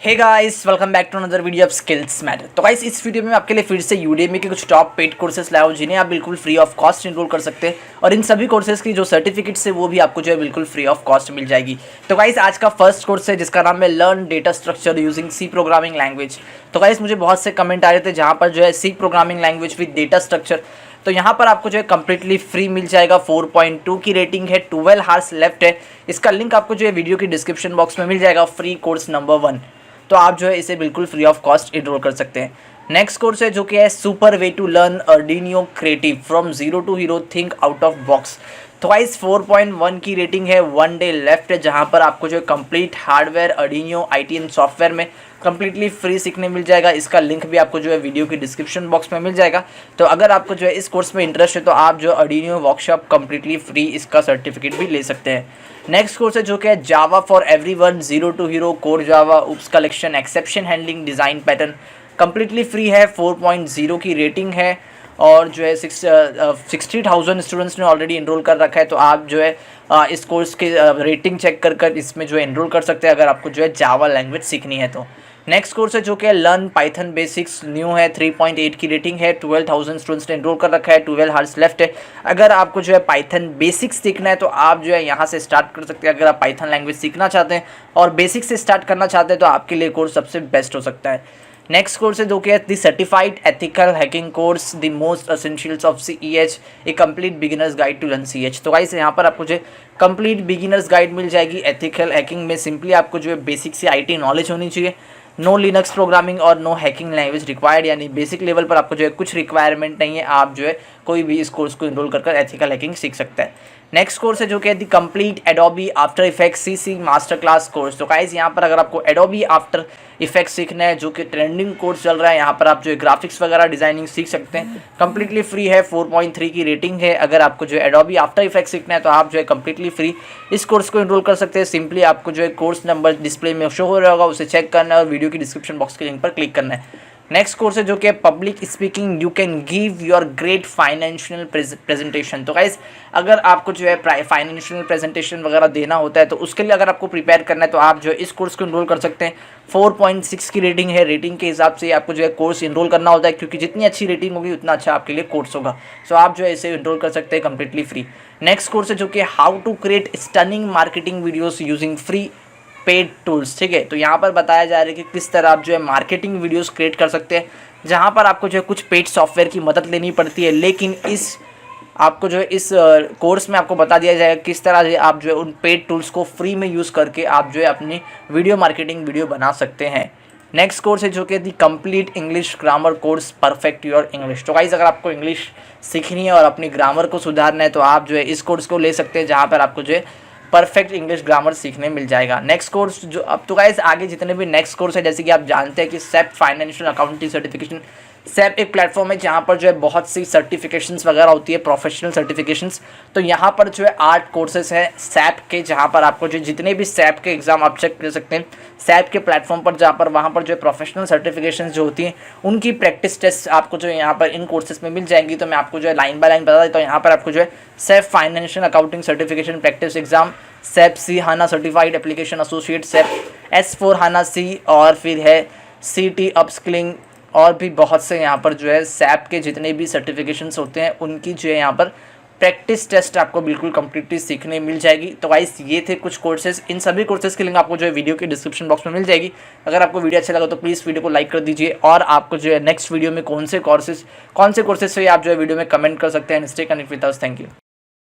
Hey guys, welcome back to another video of skills matter. तो guys, इस video में मैं आपके लिए फिर से यूडेमी के कुछ टॉप पेड कोर्सेज लाया हूँ जिन्हें आप बिल्कुल फ्री ऑफ कॉस्ट इनरोल कर सकते हैं और इन सभी कोर्सेज की जो सर्टिफिकेट्स है वो भी आपको जो है बिल्कुल फ्री ऑफ कॉस्ट मिल जाएगी। तो गाइस, आज का फर्स्ट कोर्स है जिसका नाम है learn data structure using C programming language. तो गाइस, मुझे बहुत से कमेंट आ रहे थे जहाँ पर जो है C programming language with data structure, तो यहाँ पर आपको जो है कम्प्लीटली फ्री मिल जाएगा। 4.2 की रेटिंग है, 12 हार्स लेफ्ट है। इसका लिंक आपको जो है वीडियो की डिस्क्रिप्शन बॉक्स में मिल जाएगा, फ्री कोर्स नंबर 1। तो आप जो है इसे बिल्कुल फ्री ऑफ कॉस्ट इनरोल कर सकते हैं। नेक्स्ट कोर्स है जो कि है super way to learn Arduino creative from zero to hero, think out of box. तो गाइस 4.1 की रेटिंग है, 1 डे लेफ्ट है, जहां पर आपको जो है complete hardware Arduino IT and software में कंप्लीटली फ्री सीखने मिल जाएगा। इसका लिंक भी आपको जो है वीडियो की डिस्क्रिप्शन बॉक्स में मिल जाएगा। तो अगर आपको जो है इस कोर्स में इंटरेस्ट है तो आप जो अर्डिनो वर्कशॉप कंप्लीटली फ्री इसका सर्टिफिकेट भी ले सकते हैं। नेक्स्ट कोर्स है जो कि है Java for everyone, zero to hero, core Java, OOPs collection, exception handling, design pattern, completely free है। 4.0 की रेटिंग है और जो है 60,000 स्टूडेंट्स ने ऑलरेडी इनरोल कर रखा है। तो आप जो है इस कोर्स की रेटिंग चेक कर इसमें जो है इनरोल कर सकते हैं अगर आपको जो है जावा लैंग्वेज सीखनी है तो। नेक्स्ट कोर्स है जो कि लर्न पाइथन बेसिक्स, न्यू है, 3.8 की रेटिंग है, 12,000 स्टूडेंट्स ने इनरोल कर रखा है, 12 हार्स लेफ्ट है। अगर आपको जो है पाइथन बेसिक्स सीखना है तो आप जो है यहाँ से स्टार्ट कर सकते हैं। अगर आप पाइथन लैंग्वेज सीखना चाहते हैं और बेसिक से स्टार्ट करना चाहते हैं तो आपके लिए कोर्स सबसे बेस्ट हो सकता है। नेक्स्ट कोर्स है जो कि है the certified ethical hacking course, the most essentials of CEH, a complete beginners guide to learn CH। तो गाइस, यहाँ पर आपको जो है कंप्लीट बिगिनर्स गाइड मिल जाएगी। एथिकल हैकिंग में सिंपली आपको जो है बेसिक से IT नॉलेज होनी चाहिए। नो लिनक्स प्रोग्रामिंग और नो हैकिंग लैंग्वेज रिक्वायर्ड, यानी बेसिक लेवल पर आपको जो है कुछ रिक्वायरमेंट नहीं है। आप जो है कोई भी इस कोर्स को इनरोल कर एथिकल हैकिंग सीख सकता है। नेक्स्ट कोर्स है जो कि है the complete Adobe after effects CC master class course. तो गाइस, यहाँ पर अगर आपको एडोबी आफ्टर इफेक्ट्स सीखना है जो कि ट्रेंडिंग कोर्स चल रहा है, यहाँ पर आप जो है ग्राफिक्स वगैरह डिजाइनिंग सीख सकते हैं। कंप्लीटली फ्री है, 4.3 की रेटिंग है। अगर आपको जो है एडोबी आफ्टर इफेक्ट्स सीखना है तो आप जो है कंप्लीटली फ्री इस कोर्स को इनरोल कर सकते हैं। सिंपली आपको जो है कोर्स नंबर डिस्प्ले में शो हो रहा होगा, उसे चेक करना है और वीडियो की डिस्क्रिप्शन बॉक्स के लिंक पर क्लिक करना है। नेक्स्ट कोर्स है जो कि public speaking, you can give your great financial presentation. तो गाइस, अगर आपको जो है फाइनेंशियल प्रेजेंटेशन वगैरह देना होता है तो उसके लिए अगर आपको प्रिपेयर करना है तो आप जो है इस कोर्स को इनरोल कर सकते हैं। 4.6 की रेटिंग है। रेटिंग के हिसाब से आपको जो है कोर्स इनरोल करना होता है, क्योंकि जितनी अच्छी रेटिंग होगी उतना अच्छा आपके लिए कोर्स होगा। सो आप जो है इसे इनरोल कर सकते हैं कंप्लीटली फ्री। नेक्स्ट कोर्स है जो कि how to create stunning marketing videos using free paid tools. ठीक है, तो यहाँ पर बताया जा रहा है कि किस तरह आप जो है मार्केटिंग वीडियोस क्रिएट कर सकते हैं, जहाँ पर आपको जो है कुछ पेड सॉफ्टवेयर की मदद लेनी पड़ती है, लेकिन आपको जो है इस कोर्स में आपको बता दिया जाएगा किस तरह से आप जो है उन पेड टूल्स को फ्री में यूज़ करके आप जो है अपनी वीडियो मार्केटिंग वीडियो बना सकते हैं। नेक्स्ट कोर्स है जो कि दी complete English grammar course, perfect your English. तो गाइस, अगर आपको इंग्लिश सीखनी है और अपनी ग्रामर को सुधारना है तो आप जो है इस कोर्स को ले सकते हैं, जहाँ पर आपको जो है परफेक्ट इंग्लिश ग्रामर सीखने मिल जाएगा। नेक्स्ट कोर्स जो अब तो गाइस आगे जितने भी नेक्स्ट कोर्स है, जैसे कि आप जानते हैं कि SAP financial accounting certification. SAP एक प्लेटफॉर्म है जहाँ पर जो है बहुत सी सर्टिफिकेशंस वगैरह होती है, प्रोफेशनल सर्टिफिकेशंस। तो यहाँ पर जो है 8 कोर्सेज हैं SAP के, जहाँ पर आपको जो जितने भी SAP के एग्जाम आप चेक कर सकते हैं SAP के प्लेटफॉर्म पर, जहाँ पर वहाँ पर जो है प्रोफेशनल सर्टिफिकेशंस जो होती हैं उनकी प्रैक्टिस टेस्ट आपको जो है यहाँ पर इन कोर्सेज में मिल जाएंगी। तो मैं आपको जो है लाइन बाय लाइन बता देता हूँ। यहाँ पर आपको जो है SAP financial accounting certification practice exam, SAP C HANA certified application associate, SAP S4 HANA C, और फिर है CT अपस्किलिंग, और भी बहुत से यहाँ पर जो है SAP के जितने भी सर्टिफिकेशंस होते हैं उनकी जो है यहाँ पर प्रैक्टिस टेस्ट आपको बिल्कुल कंप्लीटली सीखने मिल जाएगी। तो गाइस, ये थे कुछ कोर्सेज। इन सभी कोर्सेज की लिंक आपको जो है वीडियो के डिस्क्रिप्शन बॉक्स में मिल जाएगी। अगर आपको वीडियो अच्छा लगा तो प्लीज़ वीडियो को लाइक कर दीजिए, और आपको जो है नेक्स्ट वीडियो में कौन से कोर्सेज चाहिए आप जो है वीडियो में कमेंट कर सकते हैं। Stay connect with us. Thank you.